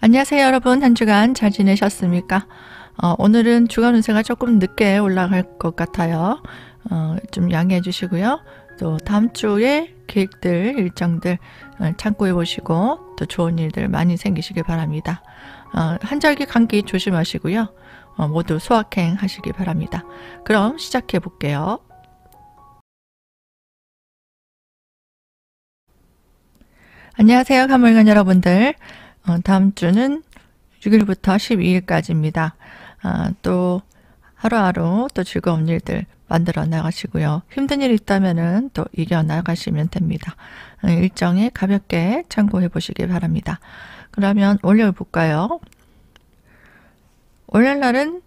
안녕하세요 여러분, 한 주간 잘 지내셨습니까? 오늘은 주간 운세가 조금 늦게 올라갈 것 같아요. 좀 양해해 주시고요. 또 다음 주에 계획들, 일정들 참고해 보시고 또 좋은 일들 많이 생기시길 바랍니다. 한절기 감기 조심하시고요. 모두 소확행 하시길 바랍니다. 그럼 시작해 볼게요. 안녕하세요 가물간 여러분들. 다음 주는 6일부터 12일까지입니다. 또 하루하루 또 즐거운 일들 만들어 나가시고요. 힘든 일 있다면은 또 이겨 나가시면 됩니다. 일정에 가볍게 참고해 보시길 바랍니다. 그러면 월요일 볼까요? 월요일 날은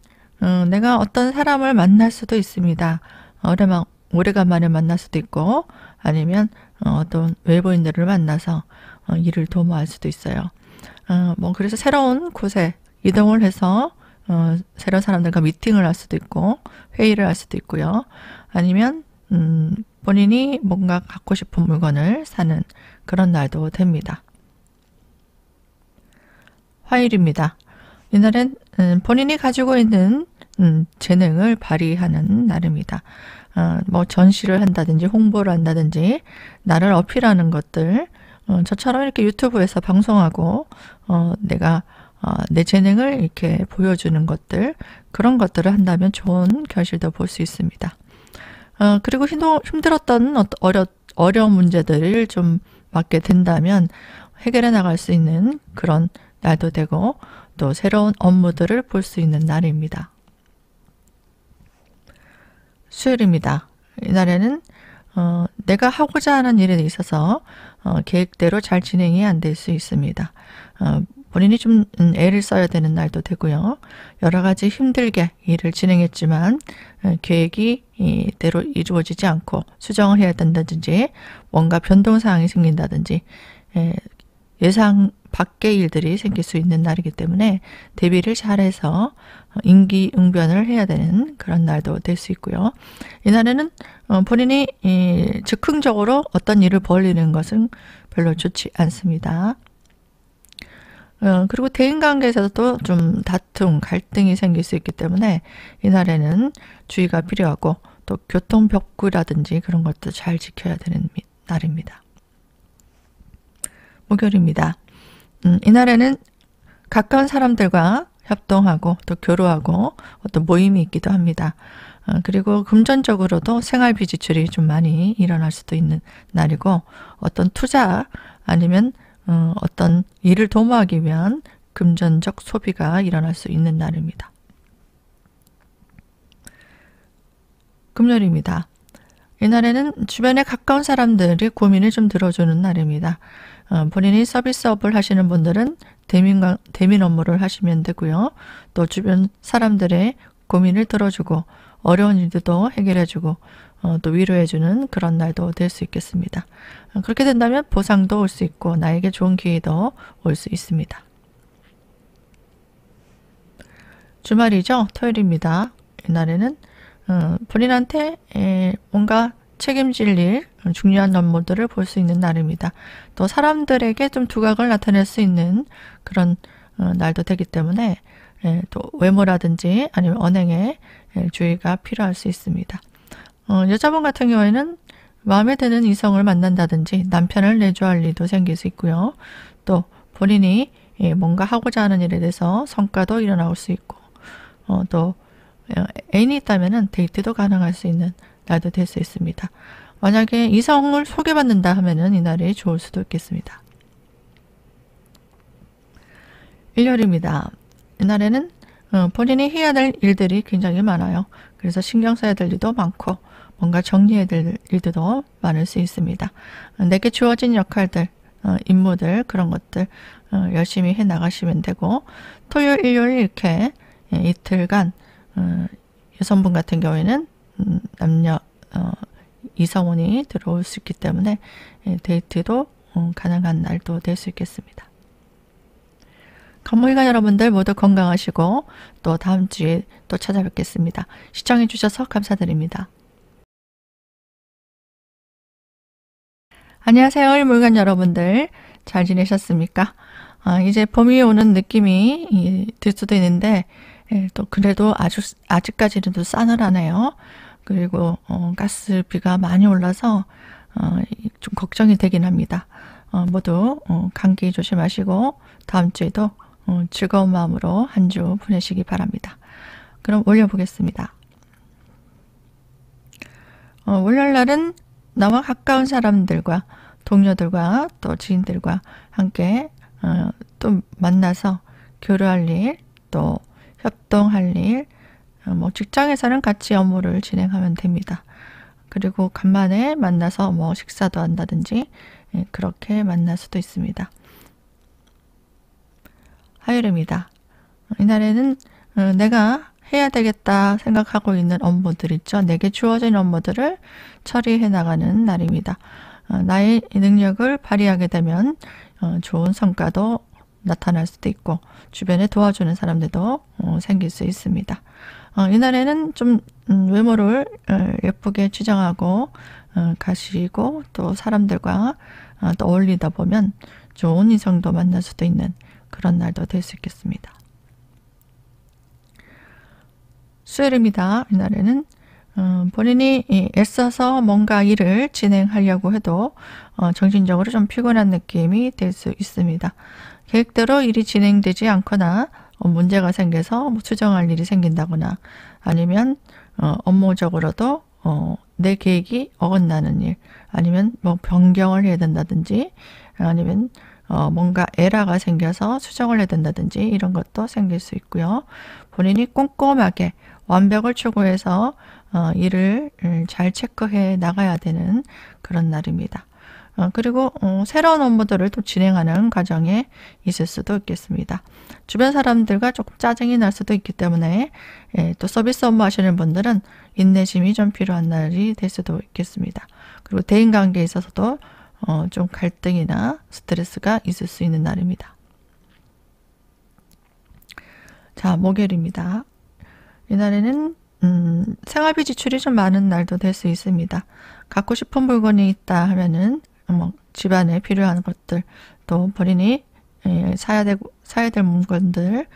내가 어떤 사람을 만날 수도 있습니다. 오래간만에 만날 수도 있고 아니면 어떤 외부인들을 만나서 일을 도모할 수도 있어요. 그래서 새로운 곳에 이동을 해서 새로운 사람들과 미팅을 할 수도 있고 회의를 할 수도 있고요. 아니면 본인이 뭔가 갖고 싶은 물건을 사는 그런 날도 됩니다. 화요일입니다. 이날은 본인이 가지고 있는 재능을 발휘하는 날입니다. 전시를 한다든지 홍보를 한다든지 나를 어필하는 것들, 저처럼 이렇게 유튜브에서 방송하고 내가 내 재능을 이렇게 보여주는 것들, 그런 것들을 한다면 좋은 결실도 볼 수 있습니다. 그리고 힘들었던 어려운 문제들을 좀 맡게 된다면 해결해 나갈 수 있는 그런 날도 되고 또 새로운 업무들을 볼 수 있는 날입니다. 수요일입니다. 이날에는 내가 하고자 하는 일에 있어서 계획대로 잘 진행이 안 될 수 있습니다. 본인이 좀 애를 써야 되는 날도 되고요. 여러 가지 힘들게 일을 진행했지만 계획이 이대로 이루어지지 않고 수정을 해야 된다든지 뭔가 변동사항이 생긴다든지 예상 밖의 일들이 생길 수 있는 날이기 때문에 대비를 잘해서 임기응변을 해야 되는 그런 날도 될 수 있고요. 이날에는 본인이 즉흥적으로 어떤 일을 벌이는 것은 별로 좋지 않습니다. 그리고 대인관계에서도 좀 다툼, 갈등이 생길 수 있기 때문에 이날에는 주의가 필요하고 또 교통벽구라든지 그런 것도 잘 지켜야 되는 날입니다. 목요일입니다. 이날에는 가까운 사람들과 협동하고 또 교류하고 어떤 모임이 있기도 합니다. 그리고 금전적으로도 생활비 지출이 좀 많이 일어날 수도 있는 날이고 어떤 투자 아니면 어떤 일을 도모하기 위한 금전적 소비가 일어날 수 있는 날입니다. 금요일입니다. 이날에는 주변에 가까운 사람들이 고민을 좀 들어주는 날입니다. 본인이 서비스업을 하시는 분들은 대민 업무를 하시면 되고요. 또 주변 사람들의 고민을 들어주고 어려운 일들도 해결해주고 또 위로해주는 그런 날도 될 수 있겠습니다. 그렇게 된다면 보상도 올 수 있고 나에게 좋은 기회도 올 수 있습니다. 주말이죠. 토요일입니다. 이날에는 본인한테 뭔가 책임질 일, 중요한 업무들을 볼 수 있는 날입니다. 또 사람들에게 좀 두각을 나타낼 수 있는 그런 날도 되기 때문에 또 외모라든지 아니면 언행에 주의가 필요할 수 있습니다. 여자분 같은 경우에는 마음에 드는 이성을 만난다든지 남편을 내조할 일도 생길 수 있고요. 또 본인이 뭔가 하고자 하는 일에 대해서 성과도 일어날 수 있고 또 애인이 있다면 데이트도 가능할 수 있는 날도 될 수 있습니다. 만약에 이성을 소개받는다 하면은 이날이 좋을 수도 있겠습니다. 일요일입니다. 이날에는 본인이 해야 될 일들이 굉장히 많아요. 그래서 신경 써야 될 일도 많고 뭔가 정리해야 될 일들도 많을 수 있습니다. 내게 주어진 역할들, 임무들 그런 것들 열심히 해 나가시면 되고 토요일, 일요일 이렇게 이틀간 여성분 같은 경우에는 남녀 이성운이 들어올 수 있기 때문에 데이트도 가능한 날도 될 수 있겠습니다. 건물가 여러분들 모두 건강하시고 또 다음 주에 또 찾아뵙겠습니다. 시청해 주셔서 감사드립니다. 안녕하세요 물건 여러분들 잘 지내셨습니까? 이제 봄이 오는 느낌이 들 수도 있는데, 또 그래도 아직까지는 또 싸늘하네요. 그리고 가스비가 많이 올라서 좀 걱정이 되긴 합니다. 모두 감기 조심하시고 다음 주에도 즐거운 마음으로 한 주 보내시기 바랍니다. 그럼 올려보겠습니다. 월요일날은 나와 가까운 사람들과 동료들과 또 지인들과 함께 또 만나서 교류할 일, 또 협동할 일, 뭐 직장에서는 같이 업무를 진행하면 됩니다. 그리고 간만에 만나서 뭐 식사도 한다든지 그렇게 만날 수도 있습니다. 화요일입니다. 이날에는 내가 해야 되겠다 생각하고 있는 업무들 있죠. 내게 주어진 업무들을 처리해 나가는 날입니다. 나의 능력을 발휘하게 되면 좋은 성과도 나타날 수도 있고 주변에 도와주는 사람들도 생길 수 있습니다. 이날에는 좀 외모를 예쁘게 치장하고 가시고 또 사람들과 또 어울리다 보면 좋은 이성도 만날 수도 있는 그런 날도 될 수 있겠습니다. 수요일입니다. 이날에는 본인이 애써서 뭔가 일을 진행하려고 해도 정신적으로 좀 피곤한 느낌이 될 수 있습니다. 계획대로 일이 진행되지 않거나 문제가 생겨서 뭐 수정할 일이 생긴다거나 아니면 업무적으로도 내 계획이 어긋나는 일 아니면 뭐 변경을 해야 된다든지 아니면 뭔가 에러가 생겨서 수정을 해야 된다든지 이런 것도 생길 수 있고요. 본인이 꼼꼼하게 완벽을 추구해서 일을 잘 체크해 나가야 되는 그런 날입니다. 그리고 새로운 업무들을 또 진행하는 과정에 있을 수도 있겠습니다. 주변 사람들과 조금 짜증이 날 수도 있기 때문에 또 서비스 업무 하시는 분들은 인내심이 좀 필요한 날이 될 수도 있겠습니다. 그리고 대인관계에 있어서도 좀 갈등이나 스트레스가 있을 수 있는 날입니다. 자, 목요일입니다. 이날에는 생활비 지출이 좀 많은 날도 될 수 있습니다. 갖고 싶은 물건이 있다 하면은 집안에 필요한 것들 또 본인이 사야 될 물건들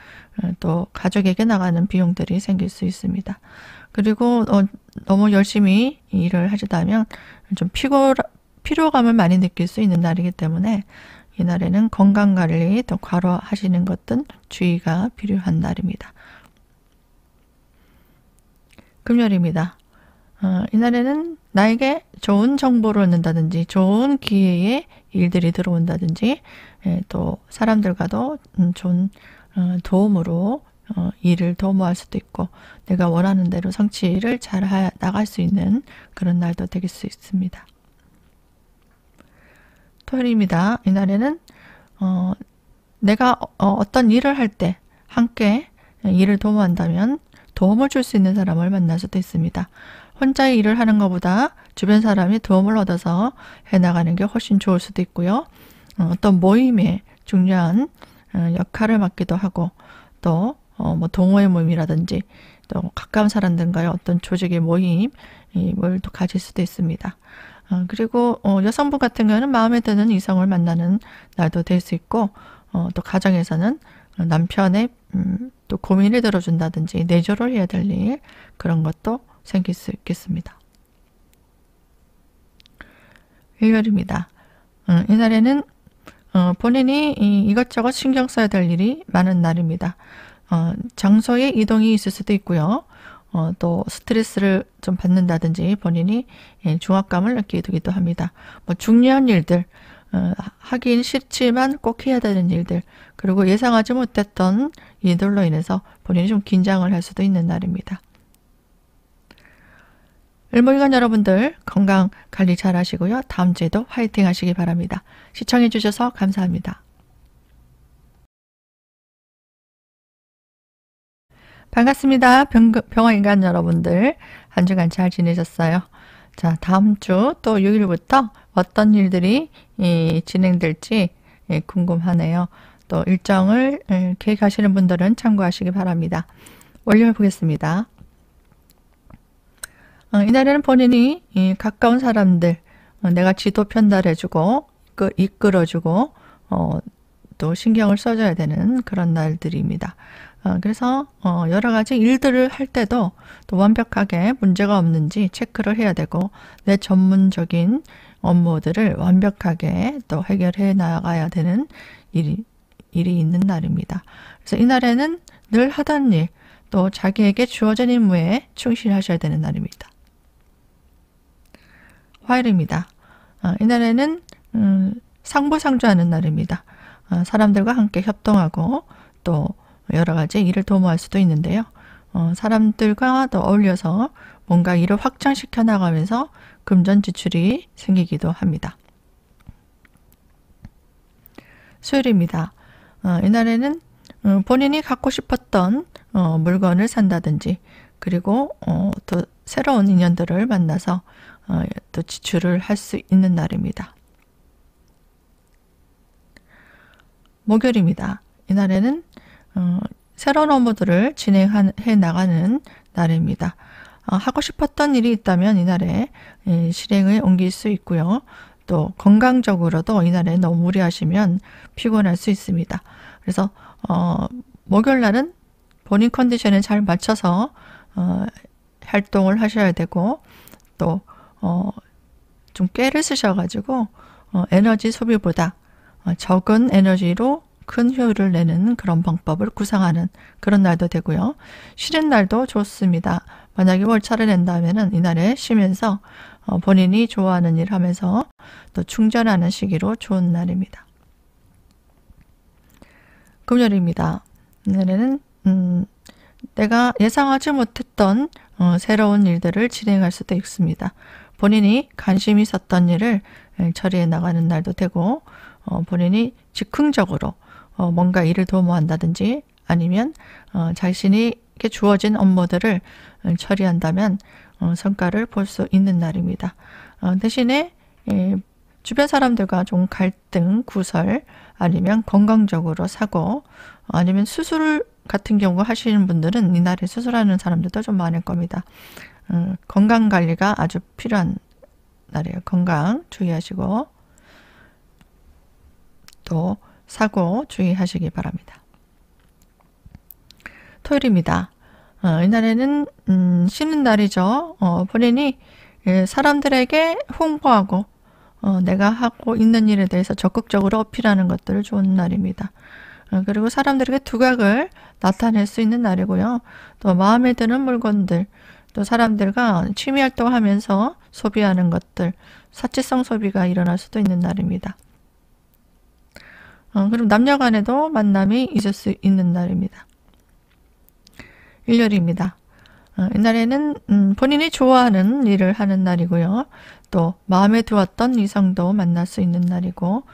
또 가족에게 나가는 비용들이 생길 수 있습니다. 그리고 너무 열심히 일을 하시다면 좀 피로감을 많이 느낄 수 있는 날이기 때문에 이날에는 건강관리 또 과로하시는 것든 주의가 필요한 날입니다. 금요일입니다. 이날에는 나에게 좋은 정보를 얻는다든지 좋은 기회의 일들이 들어온다든지 또 사람들과도 좋은 도움으로 일을 도모할 수도 있고 내가 원하는 대로 성취를 잘 나갈 수 있는 그런 날도 될 수 있습니다. 토요일입니다. 이날에는 내가 어떤 일을 할 때 함께 일을 도모한다면 도움을 줄 수 있는 사람을 만날 수도 있습니다. 혼자 일을 하는 것보다 주변 사람이 도움을 얻어서 해나가는 게 훨씬 좋을 수도 있고요. 어떤 모임에 중요한 역할을 맡기도 하고 또 뭐 동호회 모임이라든지 또 가까운 사람들과의 어떤 조직의 모임을 또 가질 수도 있습니다. 그리고 여성분 같은 경우는 마음에 드는 이성을 만나는 날도 될 수 있고 또 가정에서는 남편의 또 고민을 들어준다든지 내조를 해야 될 일 그런 것도 생길 수 있겠습니다. 일요일입니다. 이날에는 본인이 이것저것 신경 써야 될 일이 많은 날입니다. 장소의 이동이 있을 수도 있고요. 또 스트레스를 좀 받는다든지 본인이 중압감을 느끼기도 합니다. 뭐 중요한 일들, 하긴 싫지만 꼭 해야 되는 일들, 그리고 예상하지 못했던 일들로 인해서 본인이 좀 긴장을 할 수도 있는 날입니다. 일몰간 여러분들 건강 관리 잘 하시고요. 다음 주에도 화이팅 하시기 바랍니다. 시청해 주셔서 감사합니다. 반갑습니다. 병원인간 여러분들 한 주간 잘 지내셨어요? 자, 다음 주 또 6일부터 어떤 일들이 진행될지 궁금하네요. 또 일정을 계획하시는 분들은 참고하시기 바랍니다. 월요일 보겠습니다. 이날에는 본인이 가까운 사람들 내가 지도 편달해주고 이끌어주고 또 신경을 써줘야 되는 그런 날들입니다. 그래서 여러 가지 일들을 할 때도 또 완벽하게 문제가 없는지 체크를 해야 되고 내 전문적인 업무들을 완벽하게 또 해결해 나가야 되는 일이 있는 날입니다. 그래서 이날에는 늘 하던 일, 또 자기에게 주어진 임무에 충실하셔야 되는 날입니다. 화요일입니다. 이날에는 상부상조하는 날입니다. 사람들과 함께 협동하고 또 여러 가지 일을 도모할 수도 있는데요. 사람들과 또 어울려서 뭔가 일을 확장시켜 나가면서 금전 지출이 생기기도 합니다. 수요일입니다. 이날에는 본인이 갖고 싶었던 물건을 산다든지 그리고 또 새로운 인연들을 만나서 또 지출을 할 수 있는 날입니다. 목요일입니다. 이날에는 새로운 업무들을 진행해 나가는 날입니다. 하고 싶었던 일이 있다면 이날에 실행에 옮길 수 있고요. 또 건강적으로도 이날에 너무 무리하시면 피곤할 수 있습니다. 그래서 목요일 날은 본인 컨디션에 잘 맞춰서 활동을 하셔야 되고 또 좀 깨를 쓰셔가지고 에너지 소비보다 적은 에너지로 큰 효율을 내는 그런 방법을 구상하는 그런 날도 되고요. 쉬는 날도 좋습니다. 만약에 월차를 낸다면은 이날에 쉬면서 본인이 좋아하는 일 하면서 또 충전하는 시기로 좋은 날입니다. 금요일입니다. 이날에는 내가 예상하지 못했던 새로운 일들을 진행할 수도 있습니다. 본인이 관심이 있었던 일을 처리해 나가는 날도 되고 본인이 즉흥적으로 뭔가 일을 도모한다든지 아니면 자신에게 주어진 업무들을 처리한다면 성과를 볼 수 있는 날입니다. 대신에 주변 사람들과 좀 갈등, 구설, 아니면 건강적으로 사고, 아니면 수술 같은 경우 하시는 분들은 이날에 수술하는 사람들도 좀 많을 겁니다. 건강관리가 아주 필요한 날이에요. 건강 주의하시고 또 사고 주의하시기 바랍니다. 토요일입니다. 이날에는 쉬는 날이죠. 본인이 사람들에게 홍보하고 내가 하고 있는 일에 대해서 적극적으로 어필하는 것들을 좋은 날입니다. 그리고 사람들에게 두각을 나타낼 수 있는 날이고요. 또 마음에 드는 물건들, 또 사람들과 취미활동하면서 소비하는 것들, 사치성 소비가 일어날 수도 있는 날입니다. 그리고 남녀 간에도 만남이 있을 수 있는 날입니다. 일요일입니다. 이날에는 본인이 좋아하는 일을 하는 날이고요. 또 마음에 두었던 이성도 만날 수 있는 날이고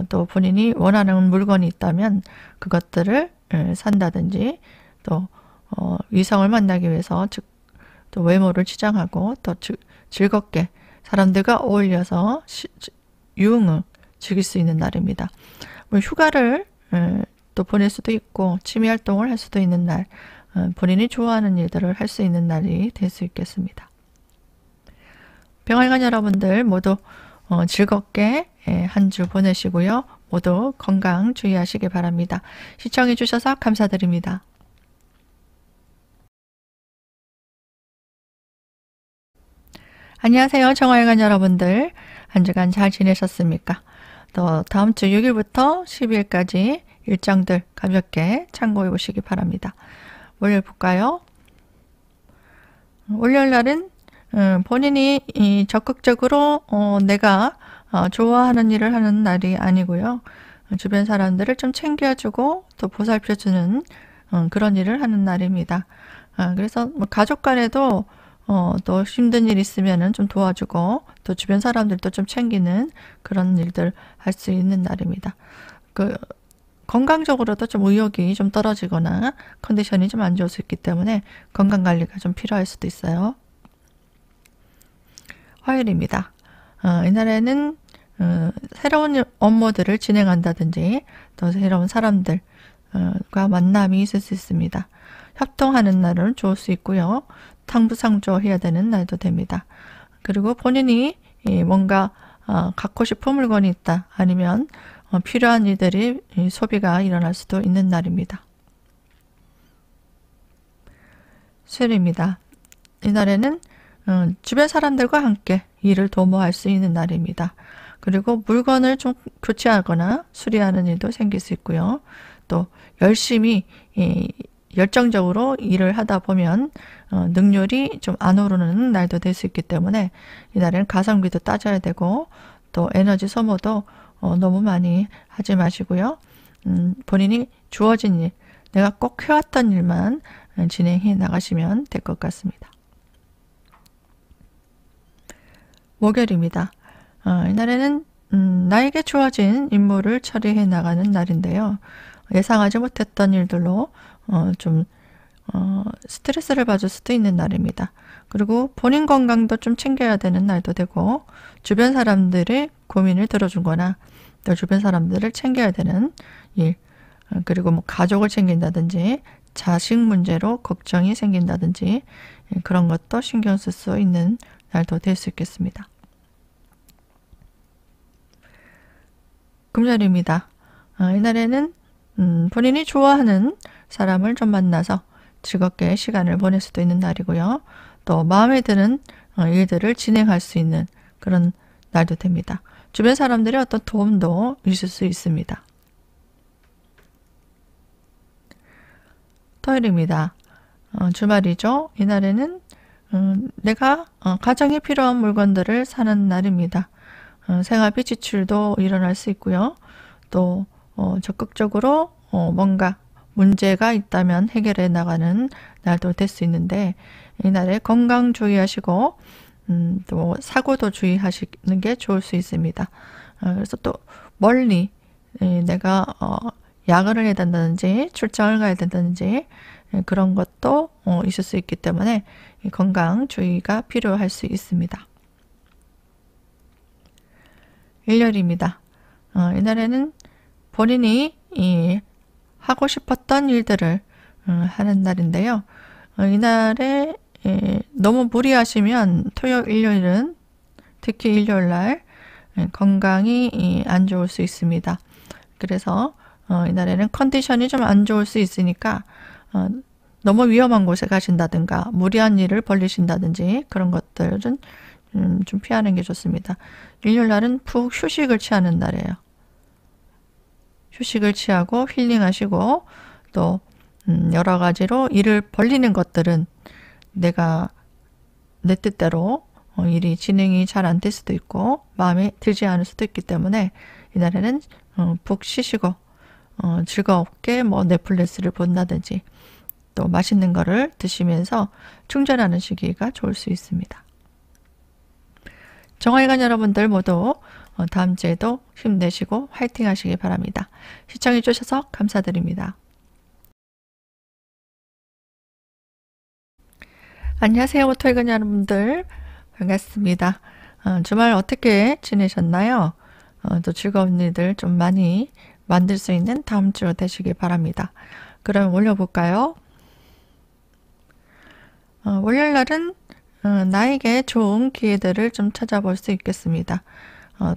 또 본인이 원하는 물건이 있다면 그것들을 산다든지 또 이성을 만나기 위해서 또 외모를 치장하고 또 즐겁게 사람들과 어울려서 유흥을 즐길 수 있는 날입니다. 휴가를 또 보낼 수도 있고 취미활동을 할 수도 있는 날, 본인이 좋아하는 일들을 할 수 있는 날이 될 수 있겠습니다. 병활관 여러분들 모두 즐겁게 한 주 보내시고요. 모두 건강 주의하시기 바랍니다. 시청해 주셔서 감사드립니다. 안녕하세요. 정활관 여러분들. 한 주간 잘 지내셨습니까? 또 다음 주 6일부터 12일까지 일정들 가볍게 참고해 보시기 바랍니다. 월요일 볼까요? 월요일 날은 본인이 적극적으로 내가 좋아하는 일을 하는 날이 아니고요. 주변 사람들을 좀 챙겨주고 또 보살펴주는 그런 일을 하는 날입니다. 그래서 뭐 가족 간에도 또 힘든 일 있으면은 좀 도와주고 또 주변 사람들도 좀 챙기는 그런 일들 할 수 있는 날입니다. 건강적으로도 좀 의욕이 좀 떨어지거나 컨디션이 좀 안 좋을 수 있기 때문에 건강관리가 좀 필요할 수도 있어요. 화요일입니다. 이날에는 새로운 업무들을 진행한다든지 또 새로운 사람들과 만남이 있을 수 있습니다. 협동하는 날은 좋을 수 있고요. 상부상조해야 되는 날도 됩니다. 그리고 본인이 뭔가 갖고 싶은 물건이 있다. 아니면 필요한 일들이 소비가 일어날 수도 있는 날입니다. 수요일입니다. 이날에는 주변 사람들과 함께 일을 도모할 수 있는 날입니다. 그리고 물건을 좀 교체하거나 수리하는 일도 생길 수 있고요. 또 열심히 열정적으로 일을 하다 보면 능률이 좀 안 오르는 날도 될 수 있기 때문에 이날에는 가성비도 따져야 되고 또 에너지 소모도 너무 많이 하지 마시고요. 본인이 주어진 일, 내가 꼭 해왔던 일만 진행해 나가시면 될 것 같습니다. 목요일입니다. 이날에는 나에게 주어진 임무를 처리해 나가는 날인데요. 예상하지 못했던 일들로 좀 스트레스를 받을 수도 있는 날입니다. 그리고 본인 건강도 좀 챙겨야 되는 날도 되고 주변 사람들의 고민을 들어주거나 또 주변 사람들을 챙겨야 되는 일, 그리고 뭐 가족을 챙긴다든지 자식 문제로 걱정이 생긴다든지 그런 것도 신경 쓸 수 있는 날도 될 수 있겠습니다. 금요일입니다. 이날에는 본인이 좋아하는 사람을 좀 만나서 즐겁게 시간을 보낼 수도 있는 날이고요. 또 마음에 드는 일들을 진행할 수 있는 그런 날도 됩니다. 주변 사람들의 어떤 도움도 있을 수 있습니다. 토요일입니다. 주말이죠. 이날에는 내가 가정에 필요한 물건들을 사는 날입니다. 생활비 지출도 일어날 수 있고요. 또 적극적으로 뭔가 문제가 있다면 해결해 나가는 날도 될 수 있는데 이날에 건강 주의하시고 또 사고도 주의하시는 게 좋을 수 있습니다. 그래서 또 멀리 내가 야근을 해야 된다든지 출장을 가야 된다든지 그런 것도 있을 수 있기 때문에 건강 주의가 필요할 수 있습니다. 일요일입니다. 이날에는 본인이 하고 싶었던 일들을 하는 날인데요. 이날에 너무 무리하시면 토요일, 일요일은 특히 일요일날 건강이 안 좋을 수 있습니다. 그래서 이날에는 컨디션이 좀 안 좋을 수 있으니까 너무 위험한 곳에 가신다든가 무리한 일을 벌리신다든지 그런 것들은 좀 피하는 게 좋습니다. 일요일날은 푹 휴식을 취하는 날이에요. 휴식을 취하고 힐링하시고 또 여러 가지로 일을 벌리는 것들은 내가 내 뜻대로 일이 진행이 잘 안 될 수도 있고 마음에 들지 않을 수도 있기 때문에 이날에는 푹 쉬시고 즐겁게 뭐 넷플릭스를 본다든지 또 맛있는 거를 드시면서 충전하는 시기가 좋을 수 있습니다. 정화일관 여러분들 모두 다음 주에도 힘내시고 화이팅 하시기 바랍니다. 시청해 주셔서 감사드립니다. 안녕하세요. 토일관 여러분들 반갑습니다. 주말 어떻게 지내셨나요? 또 즐거운 일들 좀 많이 만들 수 있는 다음 주 되시길 바랍니다. 그럼 올려볼까요? 월요일 날은 나에게 좋은 기회들을 좀 찾아볼 수 있겠습니다.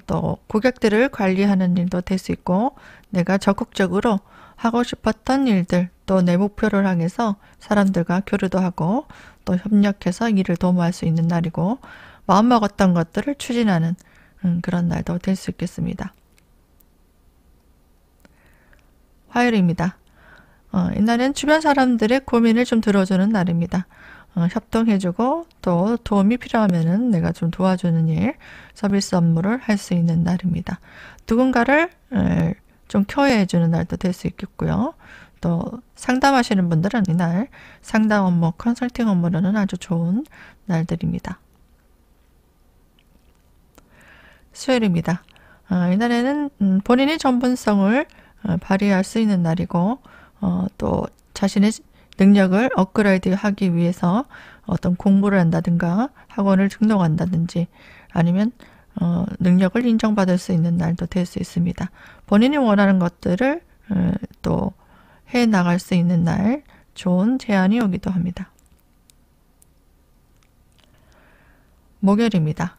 또 고객들을 관리하는 일도 될 수 있고 내가 적극적으로 하고 싶었던 일들 또 내 목표를 향해서 사람들과 교류도 하고 또 협력해서 일을 도모할 수 있는 날이고 마음먹었던 것들을 추진하는 그런 날도 될 수 있겠습니다. 화요일입니다. 이날은 주변 사람들의 고민을 좀 들어주는 날입니다. 협동해주고 또 도움이 필요하면은 내가 좀 도와주는 일, 서비스 업무를 할 수 있는 날입니다. 누군가를 좀 케어해주는 날도 될 수 있겠고요. 또 상담하시는 분들은 이날 상담 업무, 컨설팅 업무로는 아주 좋은 날들입니다. 수요일입니다. 이날에는 본인의 전문성을 발휘할 수 있는 날이고 또 자신의 능력을 업그레이드 하기 위해서 어떤 공부를 한다든가 학원을 등록한다든지 아니면 능력을 인정받을 수 있는 날도 될 수 있습니다. 본인이 원하는 것들을 또 해나갈 수 있는 날 좋은 제안이 오기도 합니다. 목요일입니다.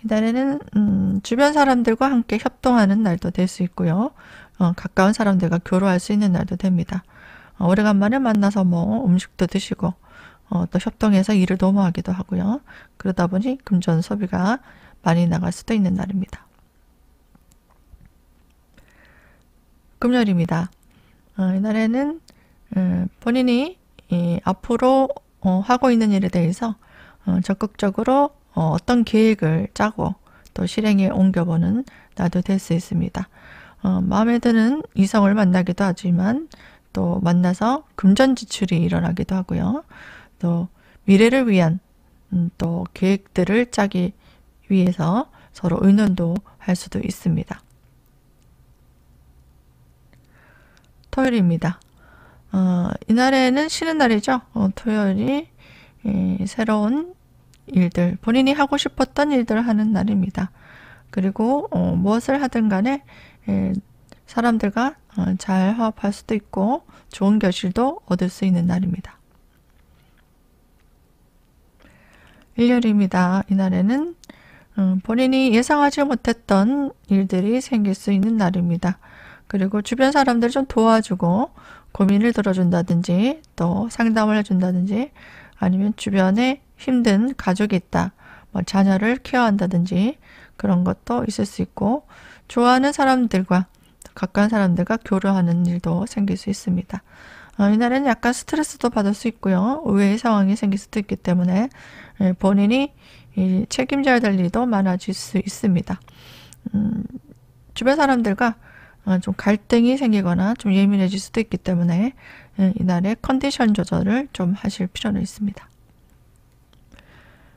이날에는 주변 사람들과 함께 협동하는 날도 될 수 있고요. 가까운 사람들과 교류할 수 있는 날도 됩니다. 오래간만에 만나서 뭐 음식도 드시고 또 협동해서 일을 도모하기도 하고요. 그러다 보니 금전 소비가 많이 나갈 수도 있는 날입니다. 금요일입니다. 이날에는 본인이 앞으로 하고 있는 일에 대해서 적극적으로 어떤 계획을 짜고 또 실행에 옮겨보는 날도 될 수 있습니다. 마음에 드는 이성을 만나기도 하지만 또 만나서 금전 지출이 일어나기도 하고요. 또 미래를 위한 또 계획들을 짜기 위해서 서로 의논도 할 수도 있습니다. 토요일입니다. 이날에는 쉬는 날이죠. 토요일이 새로운 일들, 본인이 하고 싶었던 일들을 하는 날입니다. 그리고 무엇을 하든 간에 사람들과 잘 화합할 수도 있고 좋은 결실도 얻을 수 있는 날입니다. 일요일입니다. 이날에는 본인이 예상하지 못했던 일들이 생길 수 있는 날입니다. 그리고 주변 사람들 좀 도와주고 고민을 들어준다든지 또 상담을 해준다든지 아니면 주변에 힘든 가족이 있다, 뭐 자녀를 케어한다든지 그런 것도 있을 수 있고 좋아하는 사람들과 가까운 사람들과 교류하는 일도 생길 수 있습니다. 이날에는 약간 스트레스도 받을 수 있고요. 의외의 상황이 생길 수도 있기 때문에 본인이 책임져야 될 일도 많아질 수 있습니다. 주변 사람들과 좀 갈등이 생기거나 좀 예민해질 수도 있기 때문에 이날의 컨디션 조절을 좀 하실 필요는 있습니다.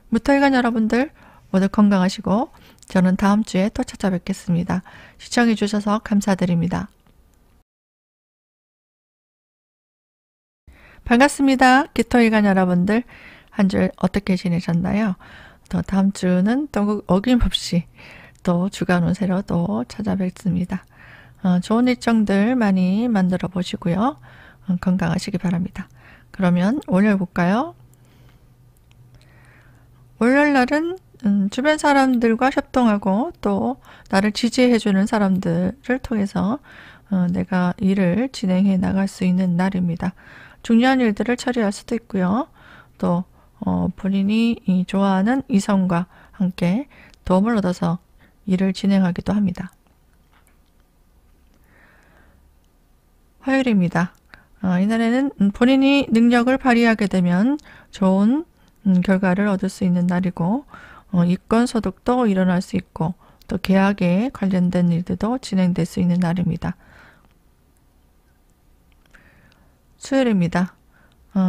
무토일간 여러분들 모두 건강하시고 저는 다음 주에 또 찾아뵙겠습니다. 시청해 주셔서 감사드립니다. 반갑습니다. 기토일간 여러분들 한 주 어떻게 지내셨나요? 또 다음 주는 또 어김없이 또 주간 운세로 또 찾아뵙습니다. 좋은 일정들 많이 만들어 보시고요. 건강하시기 바랍니다. 그러면 월요일 볼까요? 월요일 날은 주변 사람들과 협동하고 또 나를 지지해주는 사람들을 통해서 내가 일을 진행해 나갈 수 있는 날입니다. 중요한 일들을 처리할 수도 있고요. 또 본인이 좋아하는 이성과 함께 도움을 얻어서 일을 진행하기도 합니다. 화요일입니다. 이날에는 본인이 능력을 발휘하게 되면 좋은 결과를 얻을 수 있는 날이고 이권 소득도 일어날 수 있고 또 계약에 관련된 일들도 진행될 수 있는 날입니다. 수요일입니다.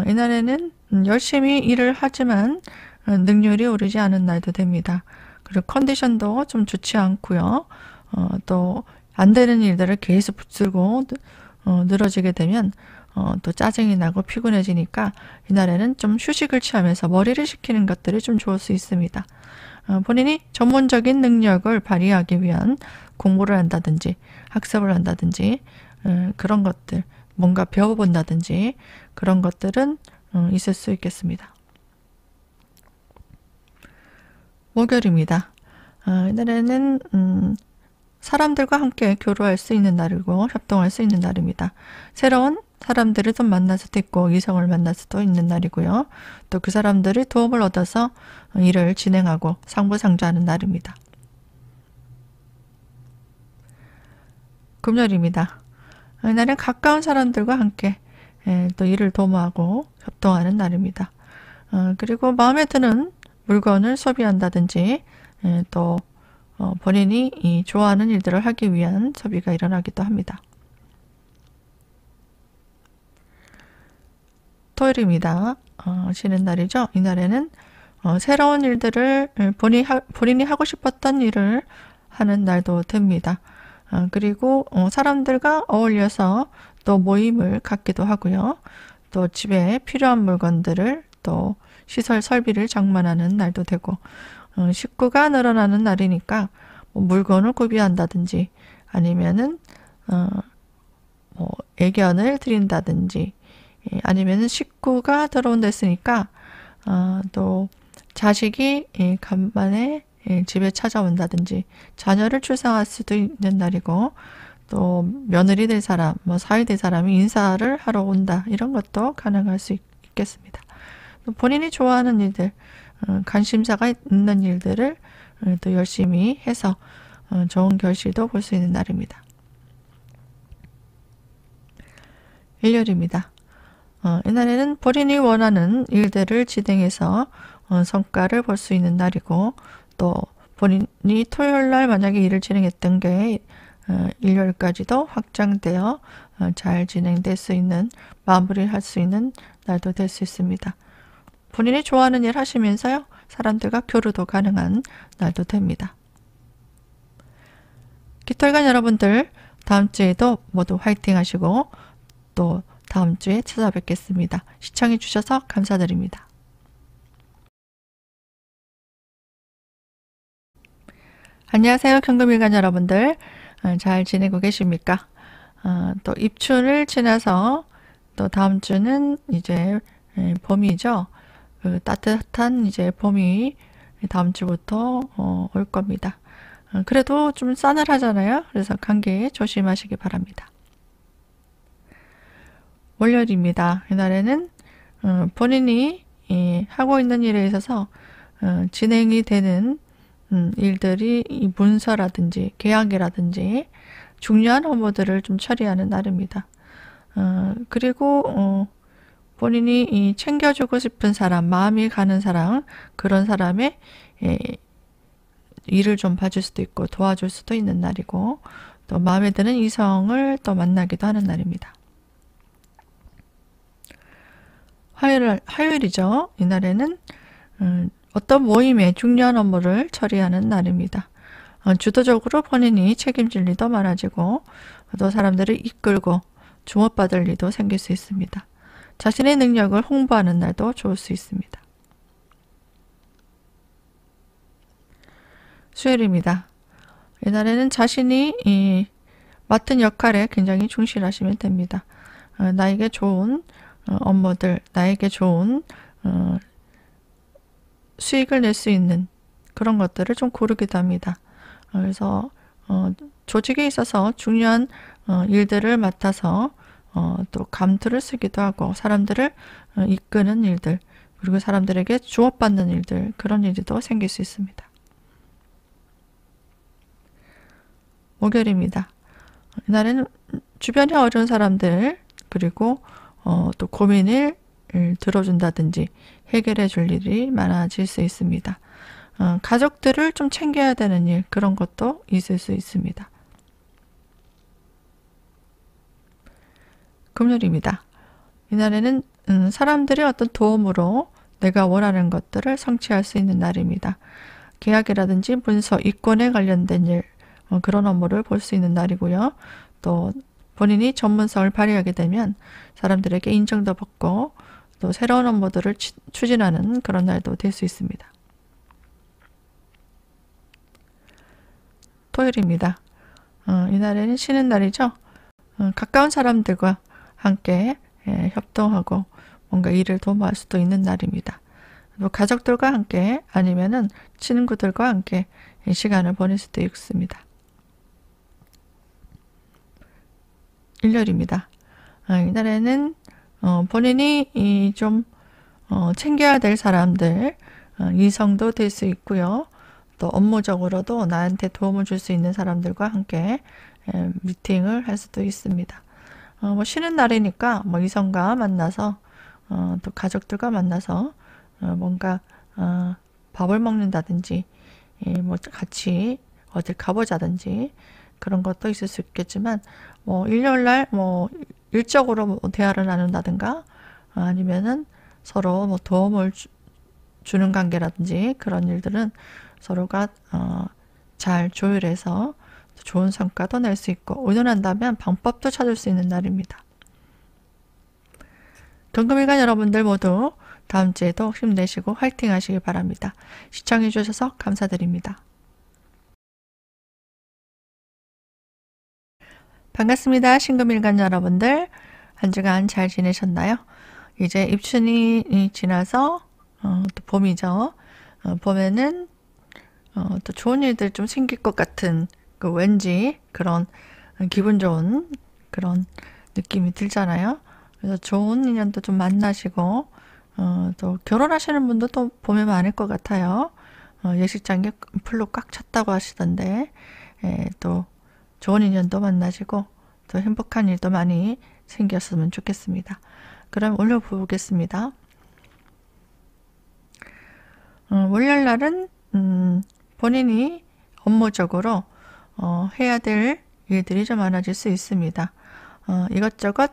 이날에는 열심히 일을 하지만 능률이 오르지 않은 날도 됩니다. 그리고 컨디션도 좀 좋지 않고요. 또 안 되는 일들을 계속 붙들고 늘어지게 되면 또 짜증이 나고 피곤해지니까 이날에는 좀 휴식을 취하면서 머리를 식히는 것들이 좀 좋을 수 있습니다. 본인이 전문적인 능력을 발휘하기 위한 공부를 한다든지 학습을 한다든지 그런 것들 뭔가 배워본다든지 그런 것들은 있을 수 있겠습니다. 목요일입니다. 이날에는 사람들과 함께 교류할 수 있는 날이고 협동할 수 있는 날입니다. 새로운 사람들을 좀 만날 수도 있고 이성을 만날 수도 있는 날이고요. 또 그 사람들이 도움을 얻어서 일을 진행하고 상부상조하는 날입니다. 금요일입니다. 이날은 가까운 사람들과 함께 또 일을 도모하고 협동하는 날입니다. 그리고 마음에 드는 물건을 소비한다든지 또 본인이 좋아하는 일들을 하기 위한 소비가 일어나기도 합니다. 토요일입니다. 쉬는 날이죠. 이날에는 새로운 일들을 본인이 하고 싶었던 일을 하는 날도 됩니다. 그리고 사람들과 어울려서 또 모임을 갖기도 하고요. 또 집에 필요한 물건들을 또 시설 설비를 장만하는 날도 되고 식구가 늘어나는 날이니까 물건을 구비한다든지 아니면은 뭐 애견을 드린다든지 아니면은 식구가 들어온다 했으니까 또 자식이 간만에 집에 찾아온다든지 자녀를 출산할 수도 있는 날이고, 또 며느리 될 사람, 뭐 사위 될 사람이 인사를 하러 온다, 이런 것도 가능할 수 있겠습니다. 또 본인이 좋아하는 일들, 관심사가 있는 일들을 또 열심히 해서 좋은 결실도 볼 수 있는 날입니다. 일요일입니다. 이날에는 본인이 원하는 일들을 진행해서 성과를 볼 수 있는 날이고, 또 본인이 토요일날 만약에 일을 진행했던 게 일요일까지도 확장되어 잘 진행될 수 있는, 마무리할 수 있는 날도 될 수 있습니다. 본인이 좋아하는 일 하시면서요, 사람들과 교류도 가능한 날도 됩니다. 깃털간 여러분들, 다음 주에도 모두 화이팅 하시고 또 다음 주에 찾아뵙겠습니다. 시청해 주셔서 감사드립니다. 안녕하세요. 경금일간 여러분들, 잘 지내고 계십니까? 또 입춘을 지나서 또 다음 주는 이제 봄이죠. 그 따뜻한 이제 봄이 다음 주부터 올 겁니다. 그래도 좀 싸늘하잖아요. 그래서 감기 조심하시기 바랍니다. 월요일입니다. 이날에는 본인이 하고 있는 일에 있어서 진행이 되는 일들이 문서라든지 계약이라든지 중요한 업무들을 좀 처리하는 날입니다. 그리고 본인이 챙겨주고 싶은 사람, 마음이 가는 사람, 그런 사람의 일을 좀 봐줄 수도 있고 도와줄 수도 있는 날이고, 또 마음에 드는 이성을 또 만나기도 하는 날입니다. 화요일이죠. 이날에는 어떤 모임의 중요한 업무를 처리하는 날입니다. 주도적으로 본인이 책임질 일도 많아지고, 또 사람들을 이끌고 주목받을 일도 생길 수 있습니다. 자신의 능력을 홍보하는 날도 좋을 수 있습니다. 수요일입니다. 이날에는 자신이 맡은 역할에 굉장히 충실하시면 됩니다. 나에게 좋은 업무들, 나에게 좋은 수익을 낼 수 있는 그런 것들을 좀 고르기도 합니다. 그래서 조직에 있어서 중요한 일들을 맡아서 또 감투를 쓰기도 하고, 사람들을 이끄는 일들, 그리고 사람들에게 주목받는 일들, 그런 일도 생길 수 있습니다. 목요일입니다. 이날에는 주변에 어려운 사람들, 그리고 또 고민을 들어준다든지 해결해 줄 일이 많아질 수 있습니다. 가족들을 좀 챙겨야 되는 일, 그런 것도 있을 수 있습니다. 금요일입니다. 이날에는 사람들의 어떤 도움으로 내가 원하는 것들을 성취할 수 있는 날입니다. 계약이라든지 문서, 이권에 관련된 일, 그런 업무를 볼 수 있는 날이고요. 또 본인이 전문성을 발휘하게 되면 사람들에게 인정도 받고 또 새로운 업무들을 추진하는 그런 날도 될 수 있습니다. 토요일입니다. 이날에는 쉬는 날이죠. 가까운 사람들과 함께 협동하고 뭔가 일을 도모할 수도 있는 날입니다. 또 가족들과 함께 아니면은 친구들과 함께 시간을 보낼 수도 있습니다. 일요일입니다. 이날에는 본인이 좀 챙겨야 될 사람들, 이성도 될 수 있고요. 또 업무적으로도 나한테 도움을 줄 수 있는 사람들과 함께 미팅을 할 수도 있습니다. 뭐 쉬는 날이니까 뭐 이성과 만나서 또 가족들과 만나서 뭔가 밥을 먹는다든지 뭐 같이 어딜 가보자든지 그런 것도 있을 수 있겠지만, 뭐 일요일날 뭐 일적으로 뭐 대화를 나눈다든가 아니면은 서로 뭐 도움을 주는 관계라든지 그런 일들은 서로가 잘 조율해서 좋은 성과도 낼 수 있고, 의논한다면 방법도 찾을 수 있는 날입니다. 경금일간 여러분들 모두 다음 주에도 힘내시고 화이팅 하시기 바랍니다. 시청해 주셔서 감사드립니다. 반갑습니다. 신금일간 여러분들, 한 주간 잘 지내셨나요? 이제 입춘이 지나서 또 봄이죠. 봄에는 또 좋은 일들 좀 생길 것 같은 그 왠지 그런 기분 좋은 그런 느낌이 들잖아요. 그래서 좋은 인연도 좀 만나시고 또 결혼하시는 분도 또 보면 많을 것 같아요. 예식장에 풀로 꽉 찼다고 하시던데 또 좋은 인연도 만나시고 또 행복한 일도 많이 생겼으면 좋겠습니다. 그럼 올려보겠습니다. 월요일 날은 본인이 업무적으로 해야 될 일들이 좀 많아질 수 있습니다. 이것저것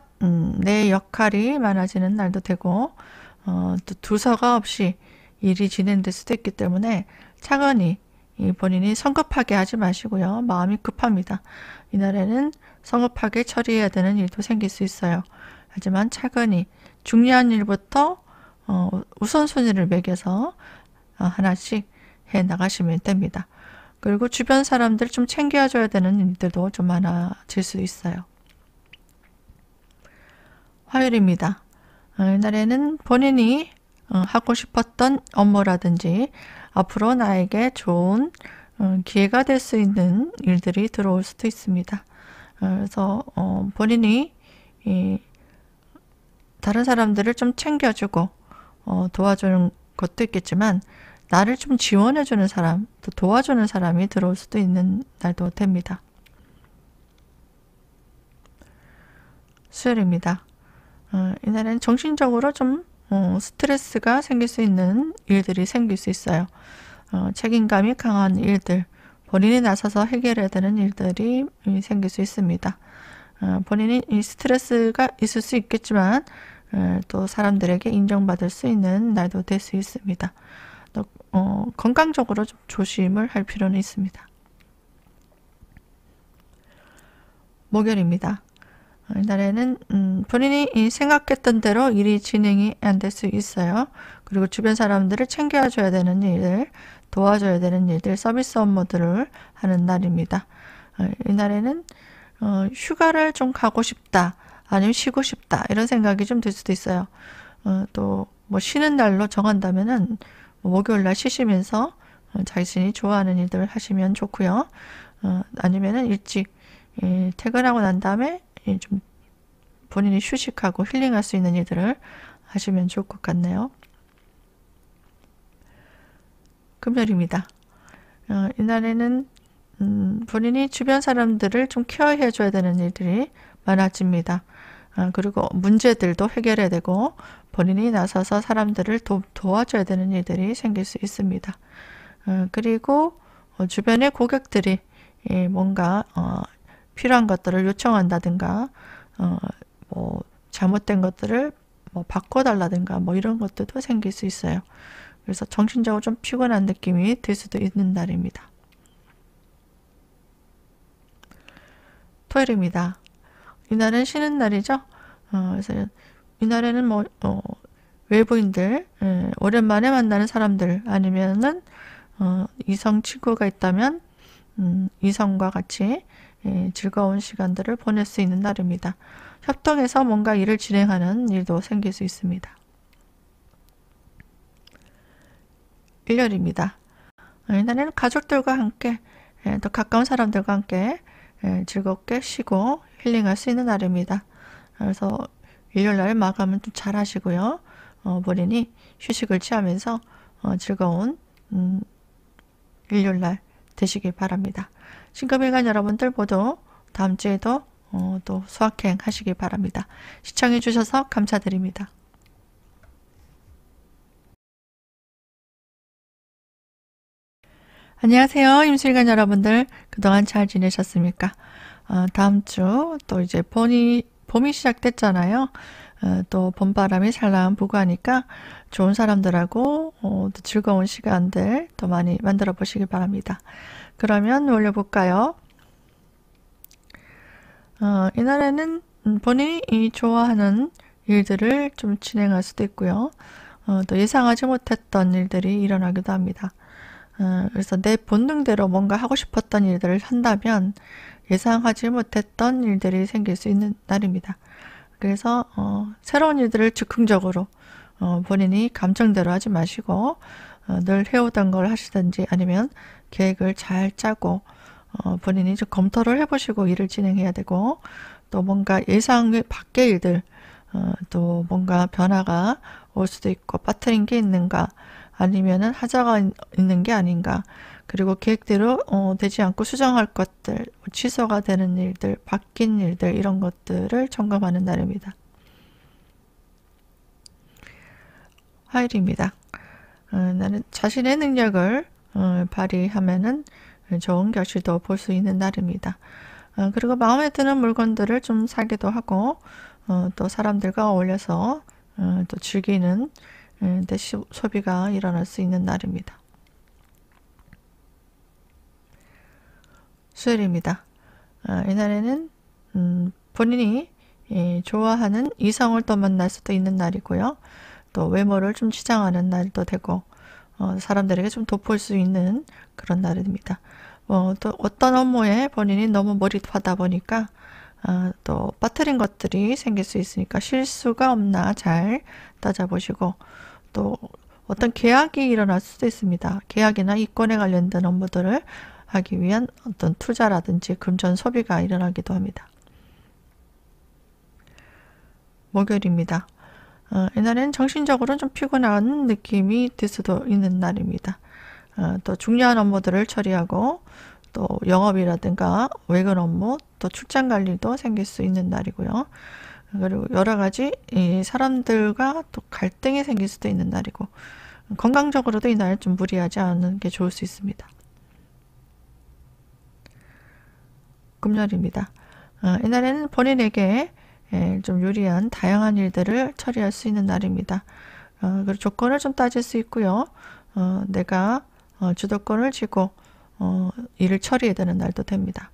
내 역할이 많아지는 날도 되고 또 두서가 없이 일이 진행될 수도 있기 때문에 차근히 본인이 성급하게 하지 마시고요. 마음이 급합니다. 이날에는 성급하게 처리해야 되는 일도 생길 수 있어요. 하지만 차근히 중요한 일부터 우선순위를 매겨서 하나씩 해 나가시면 됩니다. 그리고 주변 사람들 좀 챙겨줘야 되는 일들도 좀 많아질 수 있어요. 화요일입니다. 이날에는 본인이 하고 싶었던 업무라든지 앞으로 나에게 좋은 기회가 될 수 있는 일들이 들어올 수도 있습니다. 그래서 본인이 다른 사람들을 좀 챙겨주고 도와주는 것도 있겠지만 나를 좀 지원해주는 사람, 또 도와주는 사람이 들어올 수도 있는 날도 됩니다. 수요일입니다. 이날은 정신적으로 좀 스트레스가 생길 수 있는 일들이 생길 수 있어요. 책임감이 강한 일들, 본인이 나서서 해결해야 되는 일들이 생길 수 있습니다. 본인이 이 스트레스가 있을 수 있겠지만 또 사람들에게 인정받을 수 있는 날도 될 수 있습니다. 또 건강적으로 좀 조심을 할 필요는 있습니다. 목요일입니다. 이날에는 본인이 생각했던 대로 일이 진행이 안 될 수 있어요. 그리고 주변 사람들을 챙겨줘야 되는 일들, 도와줘야 되는 일들, 서비스 업무들을 하는 날입니다. 이날에는 휴가를 좀 가고 싶다, 아니면 쉬고 싶다 이런 생각이 좀 들 수도 있어요. 또 뭐 쉬는 날로 정한다면은 목요일 날 쉬시면서 자신이 좋아하는 일들을 하시면 좋고요. 아니면은 일찍 퇴근하고 난 다음에 좀 본인이 휴식하고 힐링할 수 있는 일들을 하시면 좋을 것 같네요. 금요일입니다. 이날에는 본인이 주변 사람들을 좀 케어해 줘야 되는 일들이 많아집니다. 그리고 문제들도 해결해야 되고 본인이 나서서 사람들을 도와줘야 되는 일들이 생길 수 있습니다. 그리고 주변의 고객들이 뭔가 필요한 것들을 요청한다든가 뭐 잘못된 것들을 뭐 바꿔달라든가 뭐 이런 것들도 생길 수 있어요. 그래서 정신적으로 좀 피곤한 느낌이 들 수도 있는 날입니다. 토요일입니다. 이날은 쉬는 날이죠. 그래서 이날에는 뭐 외부인들, 오랜만에 만나는 사람들 아니면은 이성 친구가 있다면 이성과 같이 즐거운 시간들을 보낼 수 있는 날입니다. 협동해서 뭔가 일을 진행하는 일도 생길 수 있습니다. 일요일입니다. 이날에는 가족들과 함께 또 가까운 사람들과 함께 즐겁게 쉬고 힐링할 수 있는 날입니다. 그래서 일요일날 마감은 좀 잘 하시고요. 본인이 휴식을 취하면서 즐거운 일요일날 되시길 바랍니다. 신금일간 여러분들 모두 다음 주에도 또 수학행 하시길 바랍니다. 시청해 주셔서 감사드립니다. 안녕하세요. 임술관 여러분들 그동안 잘 지내셨습니까? 다음 주 또 이제 봄이 시작됐잖아요. 또 봄바람이 살랑 불고 하니까 좋은 사람들하고 또 즐거운 시간들 더 많이 만들어 보시길 바랍니다. 그러면 올려볼까요? 이날에는 본인이 좋아하는 일들을 좀 진행할 수도 있고요. 또 예상하지 못했던 일들이 일어나기도 합니다. 그래서 내 본능대로 뭔가 하고 싶었던 일들을 한다면 예상하지 못했던 일들이 생길 수 있는 날입니다. 그래서 새로운 일들을 즉흥적으로 본인이 감정대로 하지 마시고 늘 해오던 걸 하시든지 아니면 계획을 잘 짜고 본인이 좀 검토를 해보시고 일을 진행해야 되고, 또 뭔가 예상 밖의 일들, 또 뭔가 변화가 올 수도 있고 빠뜨린 게 있는가, 아니면은 하자가 있는 게 아닌가, 그리고 계획대로 되지 않고 수정할 것들, 취소가 되는 일들, 바뀐 일들, 이런 것들을 점검하는 날입니다. 화요일입니다. 나는 자신의 능력을 발휘하면은 좋은 결실도 볼 수 있는 날입니다. 그리고 마음에 드는 물건들을 좀 사기도 하고, 또 사람들과 어울려서 또 즐기는 소비가 일어날 수 있는 날입니다. 수요일입니다. 이날에는 본인이 좋아하는 이성을 또 만날 수도 있는 날이고요. 또 외모를 좀 치장하는 날도 되고, 사람들에게 좀 돋볼 수 있는 그런 날입니다. 또 어떤 업무에 본인이 너무 몰입하다 보니까 또 빠뜨린 것들이 생길 수 있으니까 실수가 없나 잘 따져보시고, 또 어떤 계약이 일어날 수도 있습니다. 계약이나 이권에 관련된 업무들을 하기 위한 어떤 투자라든지 금전 소비가 일어나기도 합니다. 목요일입니다. 이날에는 정신적으로 좀 피곤한 느낌이 들 수도 있는 날입니다. 또 중요한 업무들을 처리하고, 또 영업이라든가 외근 업무, 또 출장 관리도 생길 수 있는 날이고요. 그리고 여러 가지 사람들과 또 갈등이 생길 수도 있는 날이고, 건강적으로도 이날 좀 무리하지 않는 게 좋을 수 있습니다. 금요일입니다. 이날에는 본인에게 좀 유리한 다양한 일들을 처리할 수 있는 날입니다. 그리고 조건을 좀 따질 수 있고요. 내가 주도권을 쥐고 일을 처리해야 되는 날도 됩니다.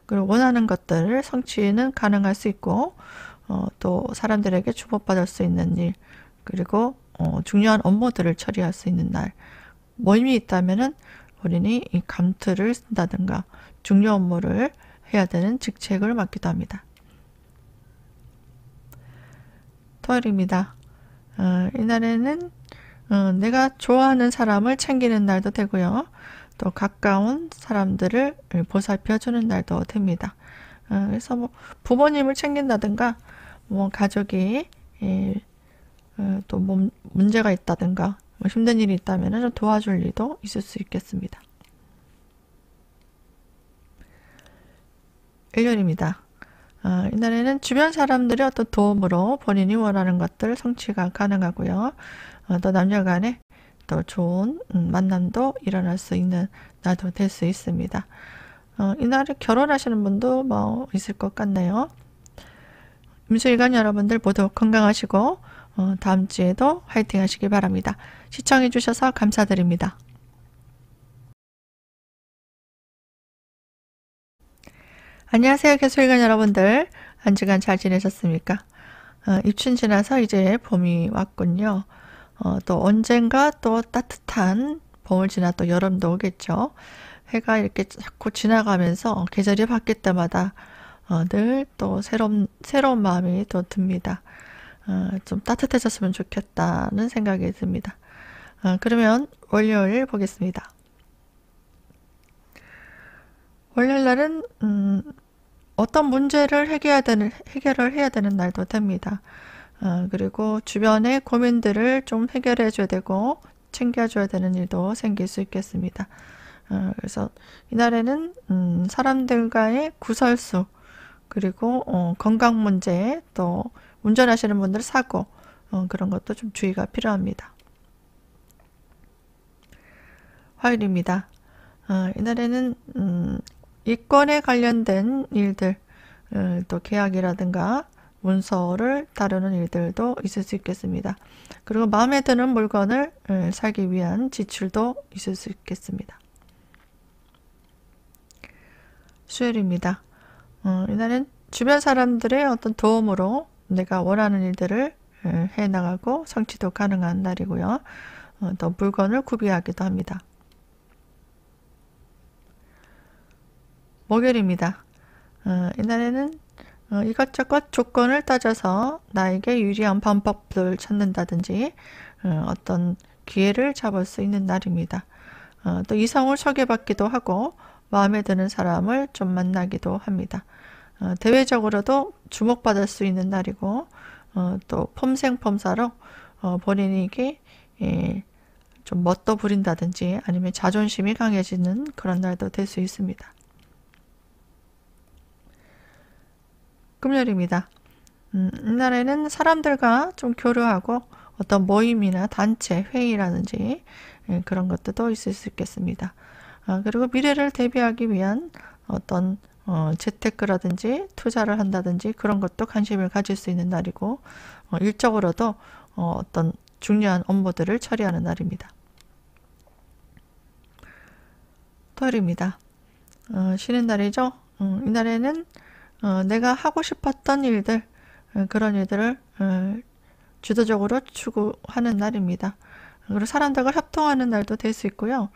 그리고 원하는 것들을 성취는 가능할 수 있고, 또 사람들에게 주목받을 수 있는 일, 그리고 중요한 업무들을 처리할 수 있는 날. 모임이 있다면은 본인이 이 감투를 쓴다든가 중요 업무를 해야 되는 직책을 맡기도 합니다. 토요일입니다. 이날에는 내가 좋아하는 사람을 챙기는 날도 되고요. 또 가까운 사람들을 보살펴주는 날도 됩니다. 그래서 뭐 부모님을 챙긴다든가, 뭐 가족이 또 문제가 있다든가, 뭐 힘든 일이 있다면 좀 도와줄 일도 있을 수 있겠습니다. 일요일입니다. 이날에는 주변 사람들의 어떤 도움으로 본인이 원하는 것들 성취가 가능하고요. 또 남녀 간에 또 좋은 만남도 일어날 수 있는 날도 될 수 있습니다. 이날에 결혼하시는 분도 뭐 있을 것 같네요. 임수일간 여러분들 모두 건강하시고 다음 주에도 화이팅 하시기 바랍니다. 시청해 주셔서 감사드립니다. 안녕하세요, 개수일간 여러분들. 한 주간 잘 지내셨습니까? 입춘 지나서 이제 봄이 왔군요. 또 언젠가 또 따뜻한 봄을 지나 또 여름도 오겠죠. 해가 이렇게 자꾸 지나가면서 계절이 바뀔 때마다 늘 또 새로운 마음이 또 듭니다. 좀 따뜻해졌으면 좋겠다는 생각이 듭니다. 그러면 월요일 보겠습니다. 월요일 날은 어떤 문제를 해결을 해야 되는 날도 됩니다. 그리고 주변의 고민들을 좀 해결해 줘야 되고 챙겨줘야 되는 일도 생길 수 있겠습니다. 그래서 이날에는 사람들과의 구설수, 그리고 건강 문제, 또 운전하시는 분들 사고, 그런 것도 좀 주의가 필요합니다. 화요일입니다. 이날에는 이권에 관련된 일들, 또 계약이라든가 문서를 다루는 일들도 있을 수 있겠습니다. 그리고 마음에 드는 물건을 사기 위한 지출도 있을 수 있겠습니다. 수요일입니다. 이날은 주변 사람들의 어떤 도움으로 내가 원하는 일들을 해나가고 성취도 가능한 날이고요. 또 물건을 구비하기도 합니다. 목요일입니다. 이날에는 이것저것 조건을 따져서 나에게 유리한 방법을 찾는다든지, 어떤 기회를 잡을 수 있는 날입니다. 또 이성을 소개받기도 하고 마음에 드는 사람을 좀 만나기도 합니다. 대외적으로도 주목받을 수 있는 날이고 또 폼생폼사로 본인에게 좀 멋도 부린다든지 아니면 자존심이 강해지는 그런 날도 될 수 있습니다. 금요일입니다. 이날에는 사람들과 좀 교류하고 어떤 모임이나 단체 회의라든지 그런 것들도 있을 수 있겠습니다. 그리고 미래를 대비하기 위한 어떤 재테크라든지 투자를 한다든지 그런 것도 관심을 가질 수 있는 날이고 일적으로도 어떤 중요한 업무들을 처리하는 날입니다. 토요일입니다. 쉬는 날이죠. 이날에는 내가 하고 싶었던 일들, 그런 일들을 주도적으로 추구하는 날입니다. 그리고 사람들과 협동하는 날도 될 수 있고요.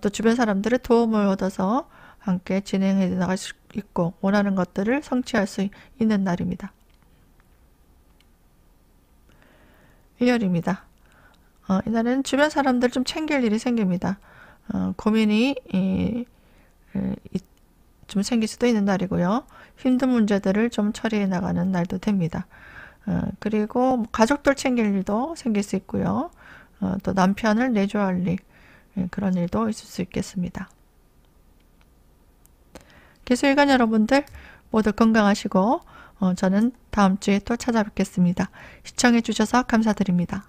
또 주변 사람들의 도움을 얻어서 함께 진행해 나갈 수 있고 원하는 것들을 성취할 수 있는 날입니다. 일요일입니다. 이날은 주변 사람들 좀 챙길 일이 생깁니다. 고민이 좀 생길 수도 있는 날이고요. 힘든 문제들을 좀 처리해 나가는 날도 됩니다. 그리고 가족들 챙길 일도 생길 수 있고요. 또 남편을 내조할 일, 그런 일도 있을 수 있겠습니다. 개수일간 여러분들 모두 건강하시고 저는 다음 주에 또 찾아뵙겠습니다. 시청해 주셔서 감사드립니다.